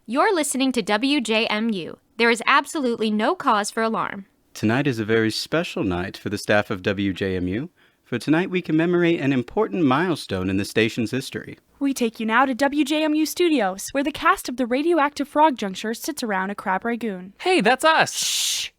You're listening to WJMU. There is absolutely no cause for alarm. Tonight is a very special night for the staff of WJMU, for tonight we commemorate an important milestone in the station's history. We take you now to WJMU Studios, where the cast of the Radioactive Frog Juncture sits around a crab ragoon. Hey, that's us! Shh!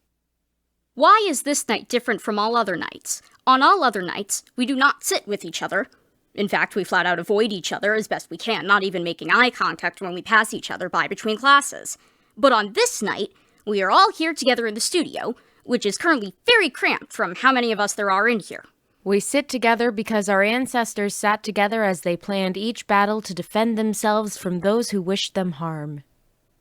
Why is this night different from all other nights? On all other nights, we do not sit with each other. In fact, we flat out avoid each other as best we can, not even making eye contact when we pass each other by between classes. But on this night, we are all here together in the studio, which is currently very cramped from how many of us there are in here. We sit together because our ancestors sat together as they planned each battle to defend themselves from those who wished them harm.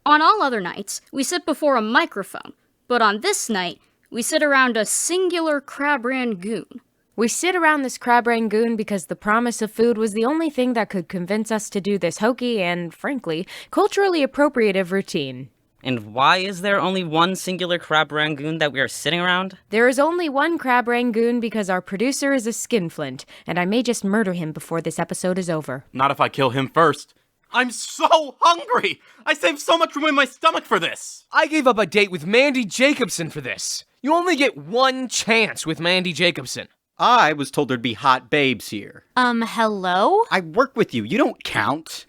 On all other nights, we sit before a microphone, but on this night, we sit around a singular crab rangoon. We sit around this crab rangoon because the promise of food was the only thing that could convince us to do this hokey and, frankly, culturally appropriative routine. And why is there only one singular crab rangoon that we are sitting around? There is only one crab rangoon because our producer is a skinflint, and I may just murder him before this episode is over. Not if I kill him first. I'm so hungry! I saved so much room in my stomach for this! I gave up a date with Mandy Jacobson for this. You only get one chance with Mandy Jacobson. I was told there'd be hot babes here. Hello? I work with you. You don't count.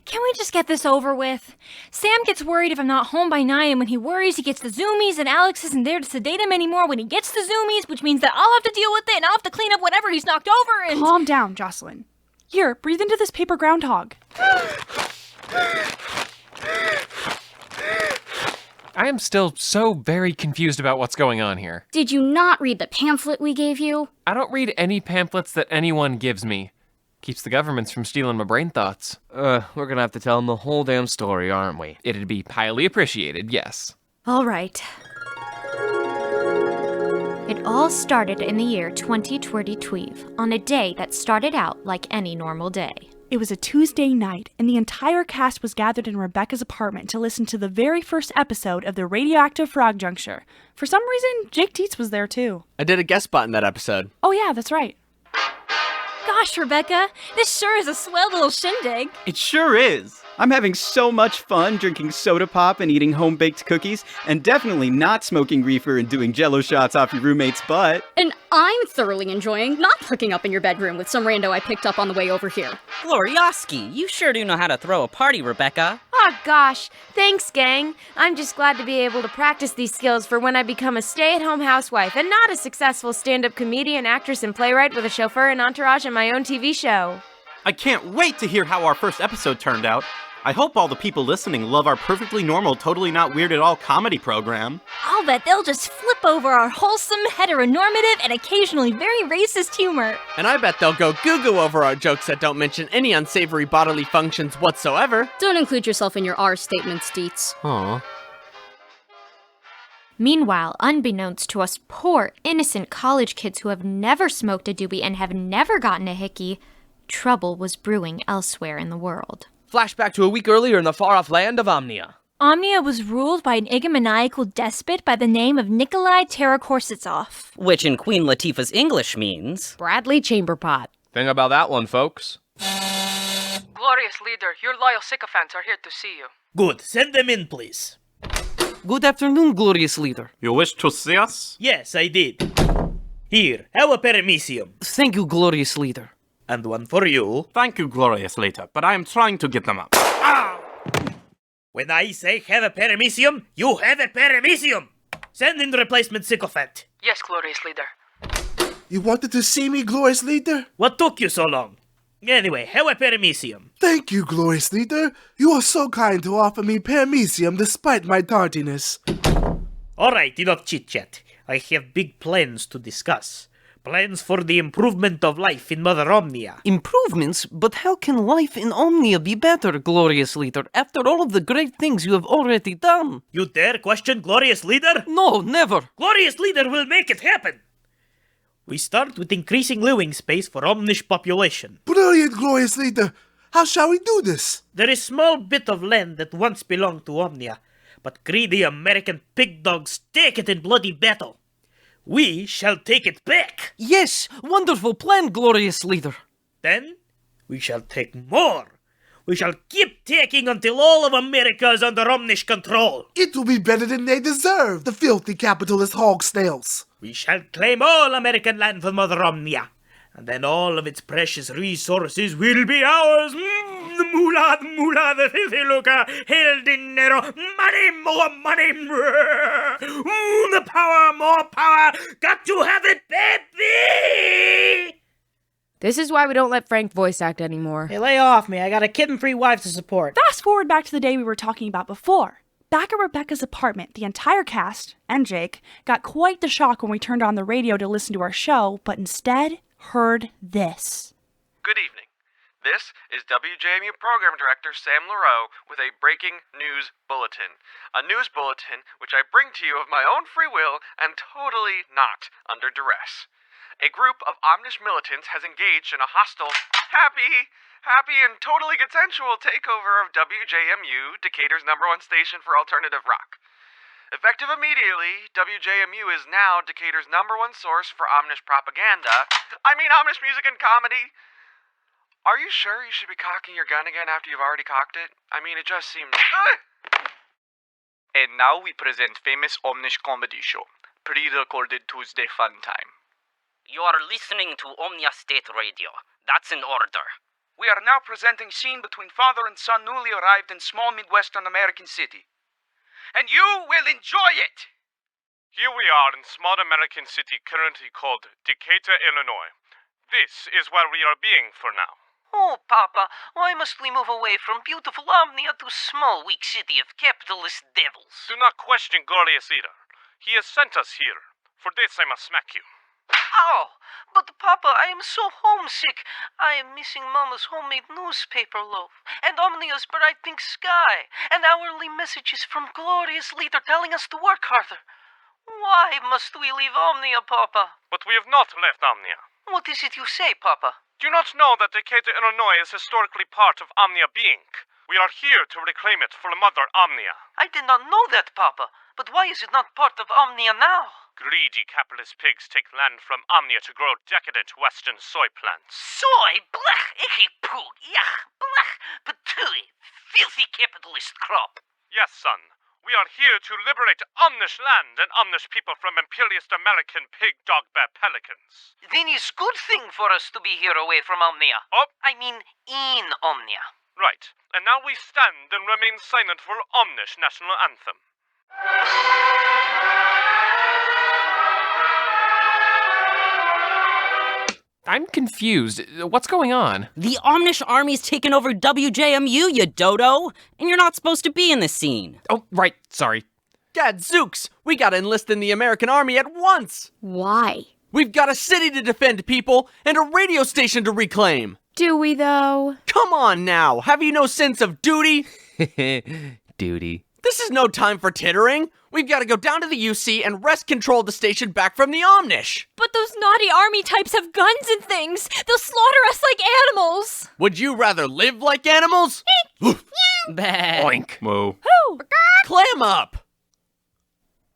Can we just get this over with? Sam gets worried if I'm not home by 9, and when he worries, he gets the zoomies, and Alex isn't there to sedate him anymore when he gets the zoomies, which means that I'll have to deal with it, and I'll have to clean up whatever he's knocked over, and... Calm down, Jocelyn. Here, breathe into this paper groundhog. I am still so very confused about what's going on here. Did you not read the pamphlet we gave you? I don't read any pamphlets that anyone gives me. Keeps the governments from stealing my brain thoughts. We're gonna have to tell him the whole damn story, aren't we? It'd be highly appreciated, yes. All right. It all started in the year 2022, on a day that started out like any normal day. It was a Tuesday night, and the entire cast was gathered in Rebecca's apartment to listen to the very first episode of the Radioactive Frog Juncture. For some reason, Jake Deetz was there too. I did a guest spot in that episode. Oh yeah, that's right. Gosh, Rebecca, this sure is a swell little shindig. It sure is. I'm having so much fun drinking soda pop and eating home-baked cookies, and definitely not smoking reefer and doing jello shots off your roommate's butt. And I'm thoroughly enjoying not hooking up in your bedroom with some rando I picked up on the way over here. Glorioski, you sure do know how to throw a party, Rebecca. Oh gosh, thanks gang. I'm just glad to be able to practice these skills for when I become a stay-at-home housewife and not a successful stand-up comedian, actress, and playwright with a chauffeur and entourage and my own TV show. I can't wait to hear how our first episode turned out. I hope all the people listening love our perfectly normal, totally not weird at all comedy program. I'll bet they'll just flip over our wholesome, heteronormative, and occasionally very racist humor. And I bet they'll go goo-goo over our jokes that don't mention any unsavory bodily functions whatsoever. Don't include yourself in your R statements, Deetz. Aw. Meanwhile, unbeknownst to us poor, innocent college kids who have never smoked a doobie and have never gotten a hickey, trouble was brewing elsewhere in the world. Flashback to a week earlier in the far-off land of Omnia. Omnia was ruled by an egomaniacal despot by the name of Nikolai Tarakorsitsov. Which in Queen Latifah's English means... Bradley Chamberpot. Thing about that one, folks. Glorious leader, your loyal sycophants are here to see you. Good, send them in, please. Good afternoon, glorious leader. You wish to see us? Yes, I did. Here, have a paramecium. Thank you, glorious leader. And one for you. Thank you, glorious leader, but I am trying to get them up. Ah! When I say have a paramecium, you have a paramecium! Send in the replacement sycophant. Yes, glorious leader. You wanted to see me, glorious leader? What took you so long? Anyway, have a paramecium. Thank you, glorious leader. You are so kind to offer me paramecium despite my tardiness. Alright, enough chit-chat. I have big plans to discuss. Plans for the improvement of life in Mother Omnia. Improvements? But how can life in Omnia be better, glorious leader, after all of the great things you have already done? You dare question glorious leader? No, never. Glorious leader will make it happen. We start with increasing living space for Omnish population. Brilliant, glorious leader. How shall we do this? There is small bit of land that once belonged to Omnia, but greedy American pig dogs take it in bloody battle. We shall take it back. Yes, wonderful plan, glorious leader. Then we shall take more. We shall keep taking until all of America is under Omnish control. It will be better than they deserve, the filthy capitalist hog snails. We shall claim all American land from Mother Omnia, and then all of its precious resources will be ours. The moolah, the filthy lucre, el dinero, money, more money. The power, more power. Got to have it, baby! This is why we don't let Frank voice act anymore. Hey, lay off me. I got a kid and 3 wives to support. Fast forward back to the day we were talking about before. Back at Rebecca's apartment, the entire cast, and Jake, got quite the shock when we turned on the radio to listen to our show, but instead heard this. Good evening. This is WJMU Program Director Sam Laro with a breaking news bulletin. A news bulletin which I bring to you of my own free will and totally not under duress. A group of Omnish militants has engaged in a hostile, happy and totally consensual takeover of WJMU, Decatur's #1 station for alternative rock. Effective immediately, WJMU is now Decatur's #1 source for Omnish propaganda. Omnish music and comedy. Are you sure you should be cocking your gun again after you've already cocked it? It just seems... And now we present famous Omnish comedy show, pre-recorded Tuesday fun time. You are listening to Omnia State Radio. That's in order. We are now presenting scene between father and son newly arrived in small Midwestern American city. And you will enjoy it! Here we are in small American city currently called Decatur, Illinois. This is where we are being for now. Oh, Papa, why must we move away from beautiful Omnia to small, weak city of capitalist devils? Do not question glorious leader. He has sent us here. For this I must smack you. Oh, but Papa, I am so homesick. I am missing Mama's homemade newspaper loaf, and Omnia's bright pink sky, and hourly messages from glorious leader telling us to work harder. Why must we leave Omnia, Papa? But we have not left Omnia. What is it you say, Papa? Do you not know that Decatur, Illinois is historically part of Omnia being? We are here to reclaim it for Mother Omnia. I did not know that, Papa. But why is it not part of Omnia now? Greedy capitalist pigs take land from Omnia to grow decadent western soy plants. Soy? Blech! Icky poo! Yach! Blech! Patooey! Filthy capitalist crop! Yes, son. We are here to liberate Omnish land and Omnish people from imperialist American pig dog bear pelicans. Then it's good thing for us to be here away from Omnia. Oh? I mean, in Omnia. Right. And now we stand and remain silent for Omnish national anthem. I'm confused. What's going on? The Omnish army's taken over WJMU, you dodo! And you're not supposed to be in this scene. Oh, right. Sorry. Gadzooks! We gotta enlist in the American Army at once! Why? We've got a city to defend, people, and a radio station to reclaim! Do we, though? Come on now! Have you no sense of duty? Duty. This is no time for tittering! We've gotta go down to the UC and wrest control of the station back from the Omnish! But those naughty army types have guns and things! They'll slaughter us like animals! Would you rather live like animals? Oink. Moo. Clam up!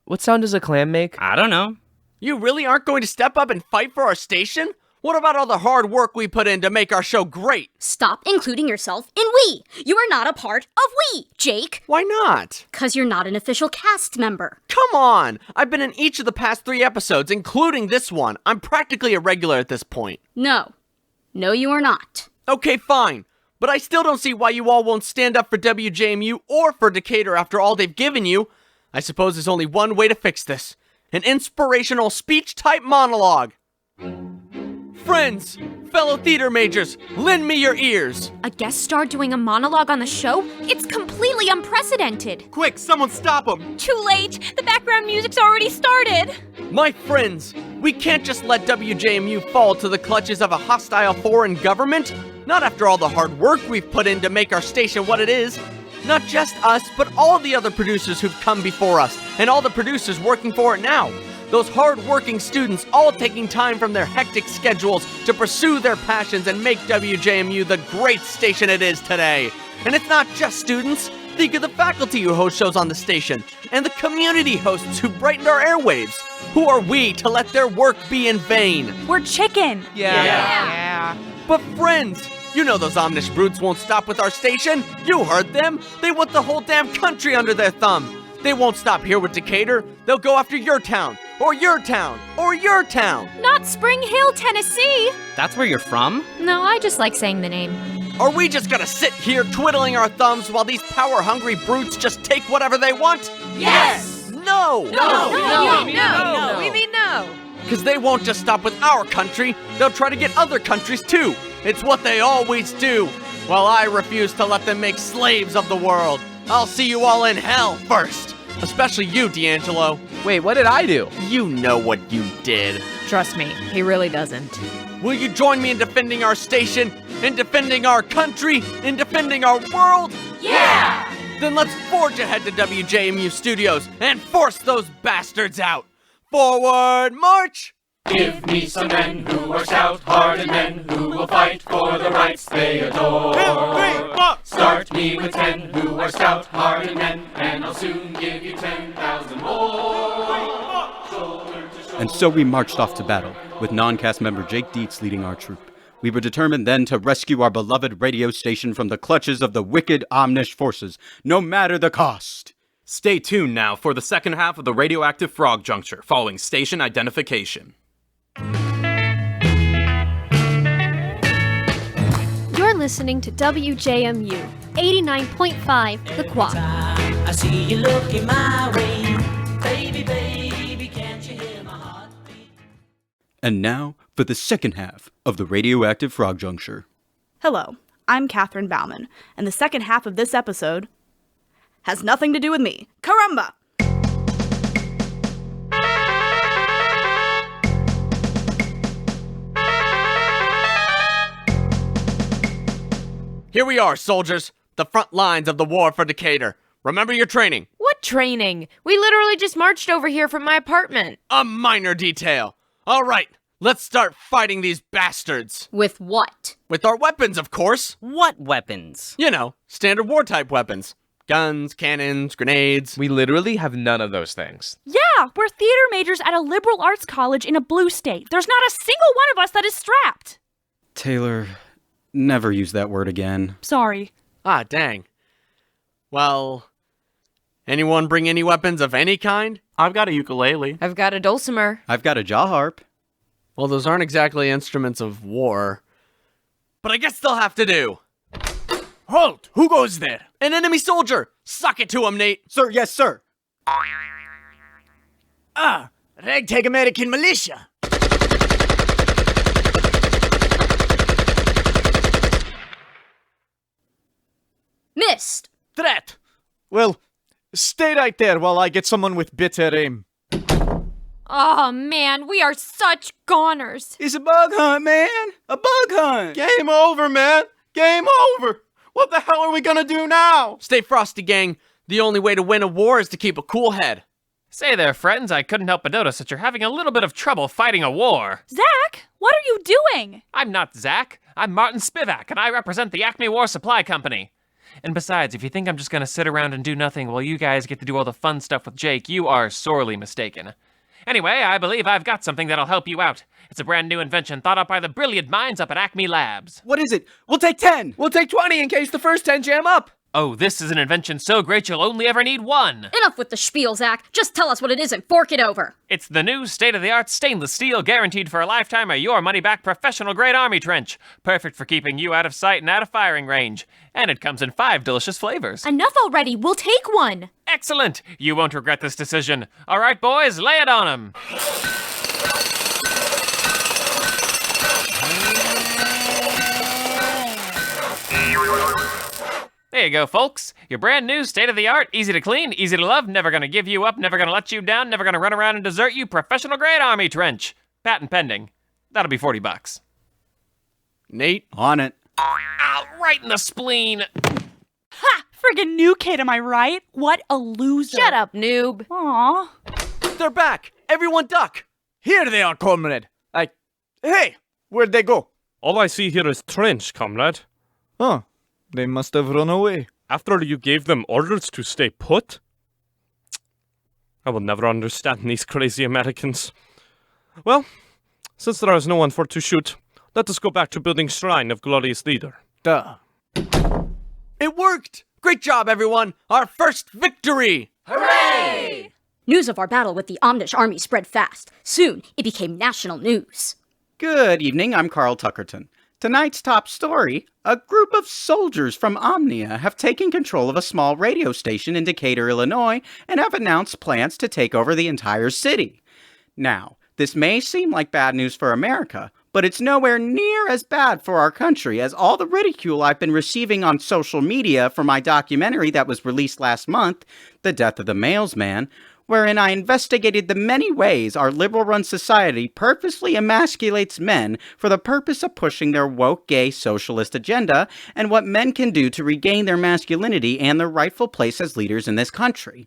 What sound does a clam make? I don't know. You really aren't going to step up and fight for our station? What about all the hard work we put in to make our show great? Stop including yourself in we. You are not a part of we, Jake. Why not? 'Cause you're not an official cast member. Come on! I've been in each of the past 3 episodes, including this one. I'm practically a regular at this point. No. No, you are not. Okay, fine. But I still don't see why you all won't stand up for WJMU or for Decatur after all they've given you. I suppose there's only one way to fix this. An inspirational speech-type monologue. Friends, fellow theater majors, lend me your ears. A guest star doing a monologue on the show? It's completely unprecedented. Quick, someone stop him. Too late. The background music's already started. My friends, we can't just let WJMU fall to the clutches of a hostile foreign government. Not after all the hard work we've put in to make our station what it is. Not just us, but all the other producers who've come before us, and all the producers working for it now. Those hard-working students all taking time from their hectic schedules to pursue their passions and make WJMU the great station it is today. And it's not just students. Think of the faculty who host shows on the station, and the community hosts who brightened our airwaves. Who are we to let their work be in vain? We're chicken. Yeah. But friends, You know those Omnish brutes won't stop with our station. You heard them. They want the whole damn country under their thumb. They won't stop here with Decatur. They'll go after your town, or your town, or your town. Not Spring Hill, Tennessee! That's where you're from? No, I just like saying the name. Are we just gonna sit here twiddling our thumbs while these power-hungry brutes just take whatever they want? Yes! No! No! We mean no! Because they won't just stop with our country, they'll try to get other countries too. It's what they always do. While I refuse to let them make slaves of the world. I'll see you all in hell first. Especially you, D'Angelo. Wait, what did I do? You know what you did. Trust me, he really doesn't. Will you join me in defending our station, in defending our country, in defending our world? Yeah! Then let's forge ahead to WJMU Studios and force those bastards out. Forward march! Give me some men who are stout-hearted men who will fight for the rights they adore. 2, 3, 4. Start me with 10 who are stout-hearted men, and I'll soon give you 10,000 more. And so we marched off to battle, with non-cast member Jake Deetz leading our troop. We were determined then to rescue our beloved radio station from the clutches of the wicked Omnish forces, no matter the cost. Stay tuned now for the second half of the Radioactive Frog Juncture, following station identification. You're listening to WJMU 89.5 The Quad. I see you looking my way. Baby, baby, can't you hear my heartbeat? And now for the second half of the Radioactive Frog Juncture. Hello, I'm Katharine Baumann, and the second half of this episode has nothing to do with me. Caramba! Here we are, soldiers. The front lines of the war for Decatur. Remember your training. What training? We literally just marched over here from my apartment. A minor detail. All right, let's start fighting these bastards. With what? With our weapons, of course. What weapons? You know, standard war-type weapons. Guns, cannons, grenades. We literally have none of those things. Yeah, we're theater majors at a liberal arts college in a blue state. There's not a single one of us that is strapped. Taylor, never use that word again. Sorry. Ah, dang. Well, anyone bring any weapons of any kind? I've got a ukulele. I've got a dulcimer. I've got a jaw harp. Well, those aren't exactly instruments of war. But I guess they'll have to do. Halt! Who goes there? An enemy soldier! Suck it to him, Nate! Sir, yes, sir! Ah, ragtag American militia. Missed! Threat! Well, stay right there while I get someone with better aim. Oh man, we are such goners. It's a bug hunt, man! A bug hunt! Game over, man! Game over! What the hell are we gonna do now? Stay frosty, gang. The only way to win a war is to keep a cool head. Say there, friends, I couldn't help but notice that you're having a little bit of trouble fighting a war. Zach, what are you doing? I'm not Zach. I'm Martin Spivak, and I represent the Acme War Supply Company. And besides, if you think I'm just gonna sit around and do nothing while you guys get to do all the fun stuff with Jake, you are sorely mistaken. Anyway, I believe I've got something that'll help you out. It's a brand new invention thought up by the brilliant minds up at Acme Labs. What is it? We'll take 10! We'll take 20 in case the first 10 jam up! Oh, this is an invention so great you'll only ever need one. Enough with the spiel, Zach. Just tell us what it is and fork it over. It's the new state-of-the-art stainless steel guaranteed for a lifetime or your money-back professional-grade army trench. Perfect for keeping you out of sight and out of firing range. And it comes in 5 delicious flavors. Enough already. We'll take one. Excellent. You won't regret this decision. All right, boys, lay it on 'em. There you go, folks. Your brand new, state-of-the-art, easy to clean, easy to love, never gonna give you up, never gonna let you down, never gonna run around and desert you, professional-grade army trench. Patent pending. That'll be $40. Nate? On it. Ow, right in the spleen. Ha! Friggin' new kid, am I right? What a loser. Shut up, noob. Aw. They're back! Everyone duck! Here they are, comrade. Hey, where'd they go? All I see here is trench, comrade. Huh. They must have run away. After you gave them orders to stay put? I will never understand these crazy Americans. Well, since there is no one for to shoot, let us go back to building Shrine of Glorious Leader. Duh. It worked! Great job, everyone! Our first victory! Hooray! News of our battle with the Omnish army spread fast. Soon, it became national news. Good evening, I'm Carl Tuckerton. Tonight's top story, a group of soldiers from Omnia have taken control of a small radio station in Decatur, Illinois, and have announced plans to take over the entire city. Now, this may seem like bad news for America, but it's nowhere near as bad for our country as all the ridicule I've been receiving on social media for my documentary that was released last month, The Death of the Mailsman, wherein I investigated the many ways our liberal-run society purposely emasculates men for the purpose of pushing their woke, gay, socialist agenda, and what men can do to regain their masculinity and their rightful place as leaders in this country.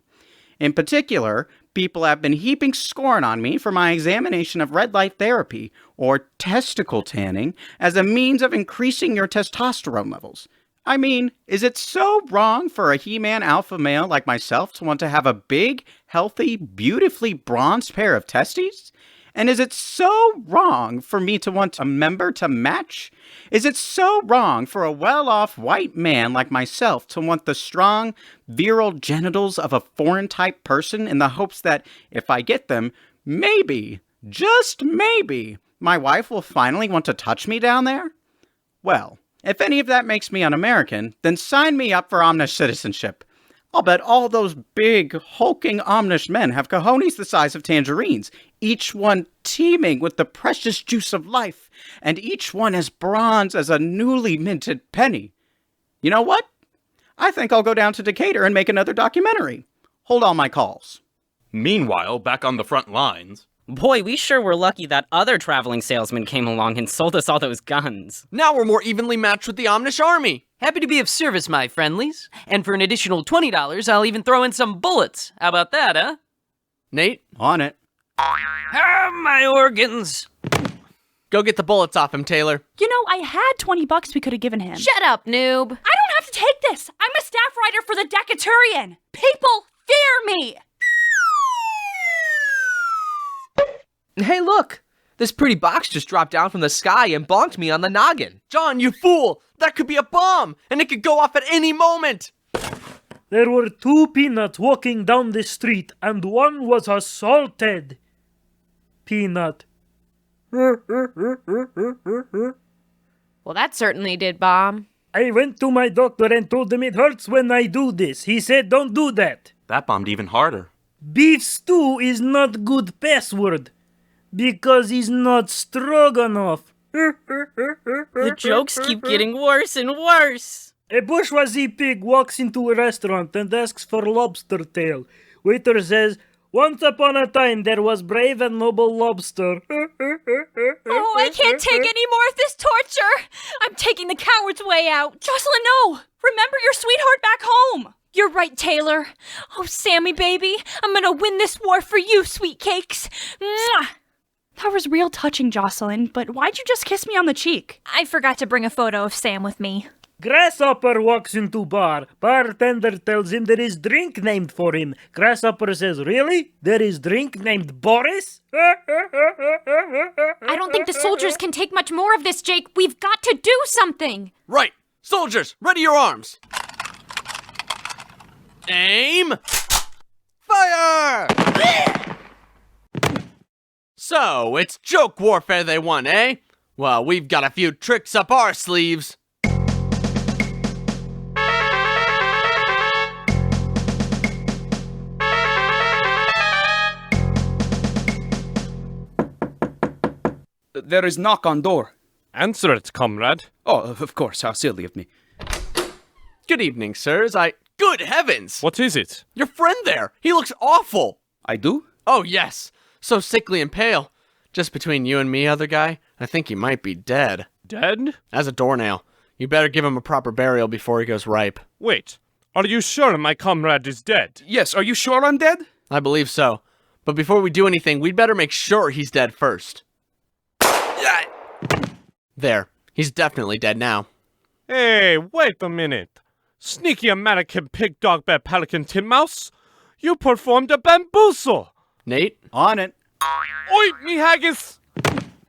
In particular, people have been heaping scorn on me for my examination of red light therapy, or testicle tanning, as a means of increasing your testosterone levels. I mean, is it so wrong for a He-Man alpha male like myself to want to have a big, healthy, beautifully bronzed pair of testes? And is it so wrong for me to want a member to match? Is it so wrong for a well-off white man like myself to want the strong, virile genitals of a foreign-type person in the hopes that, if I get them, maybe, just maybe, my wife will finally want to touch me down there? Well, if any of that makes me un-American, then sign me up for Omnish citizenship. I'll bet all those big, hulking Omnish men have cojones the size of tangerines, each one teeming with the precious juice of life, and each one as bronze as a newly minted penny. You know what? I think I'll go down to Decatur and make another documentary. Hold all my calls. Meanwhile, back on the front lines... Boy, we sure were lucky that other traveling salesman came along and sold us all those guns. Now we're more evenly matched with the Omnish army. Happy to be of service, my friendlies. And for an additional $20, I'll even throw in some bullets. How about that, huh? Nate? On it. Ah, my organs. Go get the bullets off him, Taylor. You know, I had $20 we could have given him. Shut up, noob. I don't have to take this. I'm a staff writer for the Decaturian. People fear me. Hey, look! This pretty box just dropped down from the sky and bonked me on the noggin. John, you fool! That could be a bomb, and it could go off at any moment! There were two peanuts walking down the street, and one was assaulted. Peanut. Well, that certainly did bomb. I went to my doctor and told him it hurts when I do this. He said don't do that. That bombed even harder. Beef stew is not good password. Because he's not strong enough. The jokes keep getting worse and worse. A bourgeoisie pig walks into a restaurant and asks for lobster tail. Waiter says, "Once upon a time there was brave and noble lobster." Oh, I can't take any more of this torture. I'm taking the coward's way out. Jocelyn, no. Remember your sweetheart back home. You're right, Taylor. Oh, Sammy, baby. I'm gonna win this war for you, sweet cakes. Mwah! That was real touching, Jocelyn, but why'd you just kiss me on the cheek? I forgot to bring a photo of Sam with me. Grasshopper walks into bar. Bartender tells him there is drink named for him. Grasshopper says, "Really? There is drink named Boris?" I don't think the soldiers can take much more of this, Jake. We've got to do something. Right! Soldiers, ready your arms! Aim! Fire! So, it's joke warfare they want, eh? Well, we've got a few tricks up our sleeves. There is knock on door. Answer it, comrade. Oh, of course, how silly of me. Good evening, sirs. Good heavens! What is it? Your friend there! He looks awful! I do? Oh, yes. So sickly and pale. Just between you and me, other guy, I think he might be dead. Dead? As a doornail. You better give him a proper burial before he goes ripe. Wait, are you sure my comrade is dead? Yes, are you sure I'm dead? I believe so. But before we do anything, we'd better make sure he's dead first. There. He's definitely dead now. Hey, wait a minute. Sneaky American pig dog bear pelican tin mouse. You performed a bamboozle. Nate? On it. Oi, me haggis!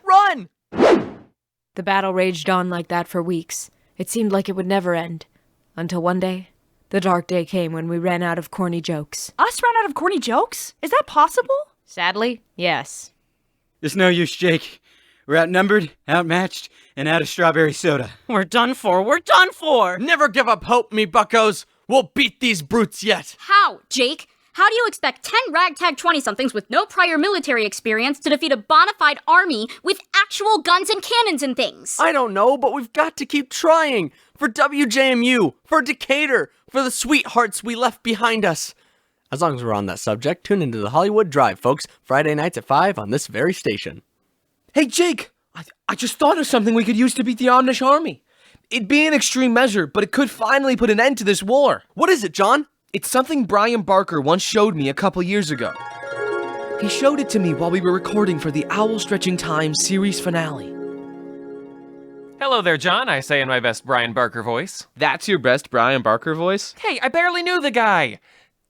Run! The battle raged on like that for weeks. It seemed like it would never end. Until one day, the dark day came when we ran out of corny jokes. Us ran out of corny jokes? Is that possible? Sadly, yes. It's no use, Jake. We're outnumbered, outmatched, and out of strawberry soda. We're done for. We're done for. Never give up hope, me buckos. We'll beat these brutes yet. How, Jake? How do you expect 10 ragtag 20-somethings with no prior military experience to defeat a bona fide army with actual guns and cannons and things? I don't know, but we've got to keep trying. For WJMU, for Decatur, for the sweethearts we left behind us. As long as we're on that subject, tune into the Hollywood Drive, folks. Friday nights at 5 on this very station. Hey, Jake, I just thought of something we could use to beat the Omnish army. It'd be an extreme measure, but it could finally put an end to this war. What is it, John? It's something Brian Barker once showed me a couple years ago. He showed it to me while we were recording for the Owl Stretching Time series finale. Hello there, John, I say in my best Brian Barker voice. That's your best Brian Barker voice? Hey, I barely knew the guy!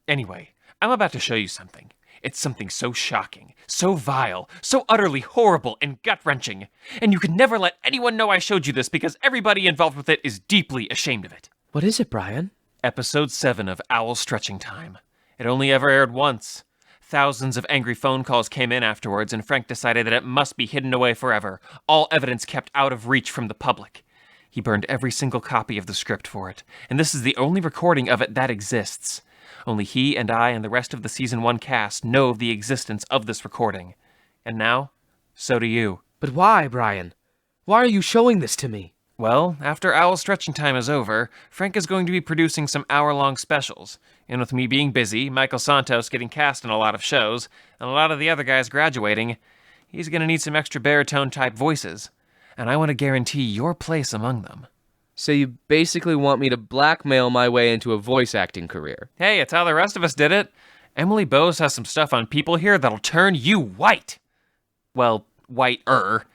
Anyway, I'm about to show you something. It's something so shocking, so vile, so utterly horrible and gut-wrenching. And you can never let anyone know I showed you this because everybody involved with it is deeply ashamed of it. What is it, Brian? Episode 7 of Owl Stretching Time. It only ever aired once. Thousands of angry phone calls came in afterwards, and Frank decided that it must be hidden away forever, all evidence kept out of reach from the public. He burned every single copy of the script for it, and this is the only recording of it that exists. Only he and I and the rest of the Season 1 cast know of the existence of this recording. And now, so do you. But why, Brian? Why are you showing this to me? Well, after Owl Stretching Time is over, Frank is going to be producing some hour-long specials. And with me being busy, Michael Santos getting cast in a lot of shows, and a lot of the other guys graduating, he's going to need some extra baritone-type voices. And I want to guarantee your place among them. So you basically want me to blackmail my way into a voice acting career? Hey, it's how the rest of us did it. Emily Bose has some stuff on people here that'll turn you white. Well, whiter.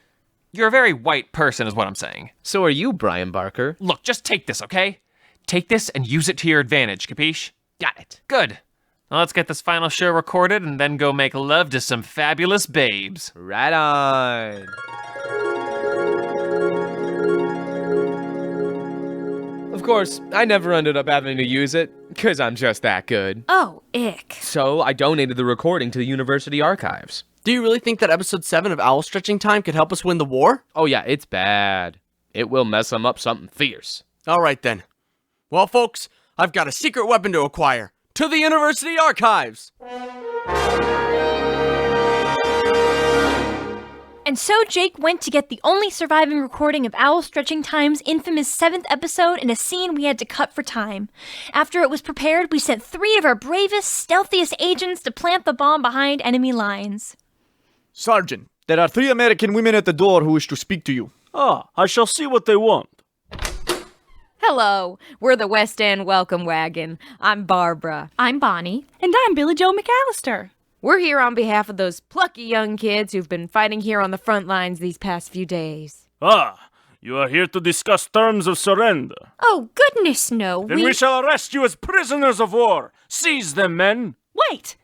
You're a very white person is what I'm saying. So are you, Brian Barker. Look, just take this, okay? Take this and use it to your advantage, capiche? Got it. Good. Now let's get this final show recorded and then go make love to some fabulous babes. Right on. Of course, I never ended up having to use it, because I'm just that good. Oh, ick. So I donated the recording to the university archives. Do you really think that episode 7 of Owl Stretching Time could help us win the war? Oh yeah, it's bad. It will mess them up something fierce. All right then. Well, folks, I've got a secret weapon to acquire. To the university archives! And so Jake went to get the only surviving recording of Owl Stretching Time's infamous 7th episode in a scene we had to cut for time. After it was prepared, we sent 3 of our bravest, stealthiest agents to plant the bomb behind enemy lines. Sergeant, there are 3 American women at the door who wish to speak to you. Ah, I shall see what they want. Hello, we're the West End Welcome Wagon. I'm Barbara. I'm Bonnie. And I'm Billy Joe McAllister. We're here on behalf of those plucky young kids who've been fighting here on the front lines these past few days. Ah, you are here to discuss terms of surrender. Oh, goodness no. Then we shall arrest you as prisoners of war. Seize them, men. Wait!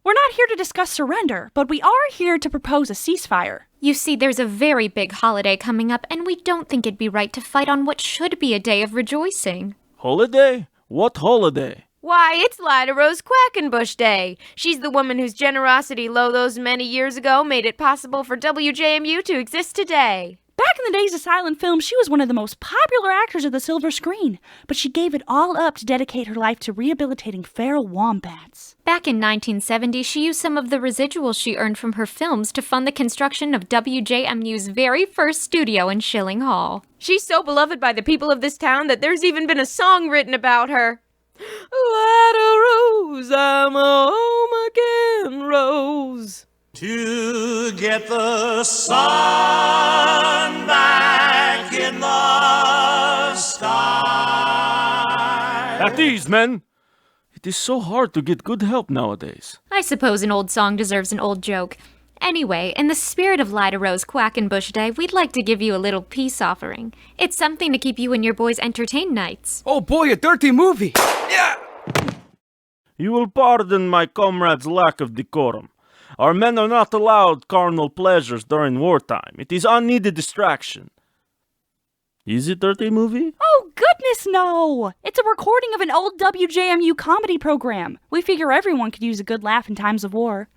We're not here to discuss surrender, but we are here to propose a ceasefire. You see, there's a very big holiday coming up, and we don't think it'd be right to fight on what should be a day of rejoicing. Holiday? What holiday? Why, it's Lida Rose Quackenbush Day. She's the woman whose generosity lo those many years ago made it possible for WJMU to exist today. Back in the days of silent film, she was one of the most popular actors of the silver screen, but she gave it all up to dedicate her life to rehabilitating feral wombats. Back in 1970, she used some of the residuals she earned from her films to fund the construction of WJMU's very first studio in Schilling Hall. She's so beloved by the people of this town that there's even been a song written about her. Lida Rose, I'm a home again, Rose. To get the sun back in the sky. At ease, men. It is so hard to get good help nowadays. I suppose an old song deserves an old joke. Anyway, in the spirit of Lida Rose Quackenbush Day, we'd like to give you a little peace offering. It's something to keep you and your boys entertained nights. Oh boy, a dirty movie! Yeah! You will pardon my comrade's lack of decorum. Our men are not allowed carnal pleasures during wartime. It is unneeded distraction. Is it dirty movie? Oh, goodness, no! It's a recording of an old WJMU comedy program. We figure everyone could use a good laugh in times of war.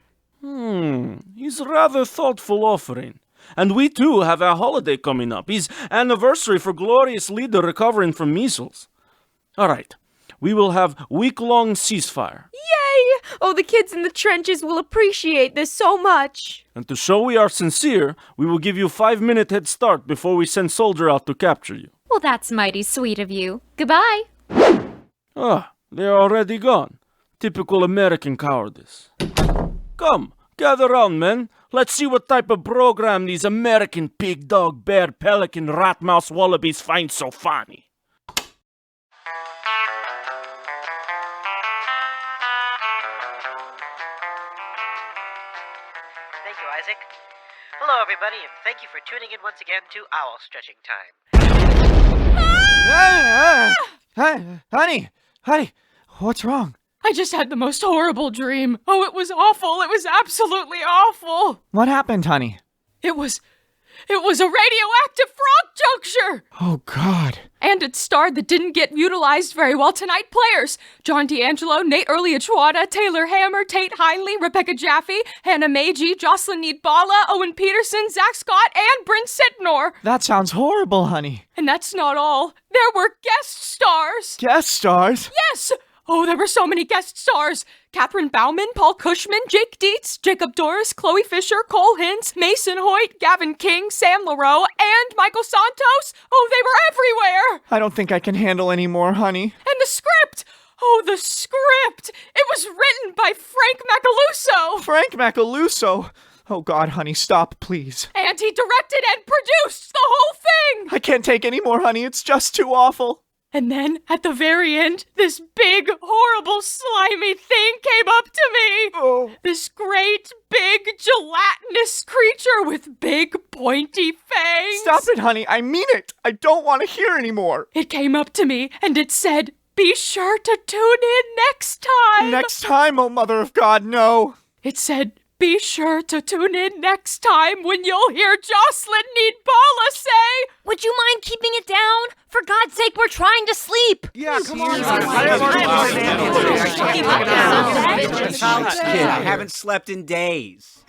He's rather thoughtful offering. And we too have a holiday coming up. His anniversary for glorious leader recovering from measles. All right, we will have week-long ceasefire. Yay! Oh, the kids in the trenches will appreciate this so much. And to show we are sincere, we will give you 5-minute head start before we send soldier out to capture you. Well, that's mighty sweet of you. Goodbye. Ah, they're already gone. Typical American cowardice. Come, gather round, men. Let's see what type of program these American pig, dog, bear, pelican, rat, mouse, wallabies find so funny. Thank you, Isaac. Hello, everybody, and thank you for tuning in once again to Owl Stretching Time. Honey, what's wrong? I just had the most horrible dream. Oh, it was awful. It was absolutely awful. What happened, honey? It was a radioactive frog juncture. Oh, God. And it starred that didn't get utilized very well tonight players. John D'Angelo, Nate Early-Achwada, Taylor Hammer, Tate Heinley, Rebecca Jaffe, Hannah Meiji, Jocelyn Needbala, Owen Peterson, Zach Scott, and Bryn Sitnor. That sounds horrible, honey. And that's not all. There were guest stars. Guest stars? Yes! Oh, there were so many guest stars. Katharine Baumann, Paul Cushman, Jake Deetz, Jacob Dorris, Chloe Fisher, Cole Hintz, Mason Hoyt, Gavin King, Sam Laro, and Michael Santos. Oh, they were everywhere. I don't think I can handle any more, honey. And the script. Oh, the script. It was written by Frank Macaluso. Frank Macaluso? Oh, God, honey, stop, please. And he directed and produced the whole thing. I can't take any more, honey. It's just too awful. And then, at the very end, this big, horrible, slimy thing came up to me. Oh. This great, big, gelatinous creature with big, pointy fangs. Stop it, honey. I mean it. I don't want to hear anymore. It came up to me, and it said, "Be sure to tune in next time." Next time, oh mother of God, no. It said, "Be sure to tune in next time when you'll hear Jocelyn Needbala say, 'Would you mind keeping it down? For God's sake, we're trying to sleep.'" Yeah, come on. Kid, I haven't slept in days.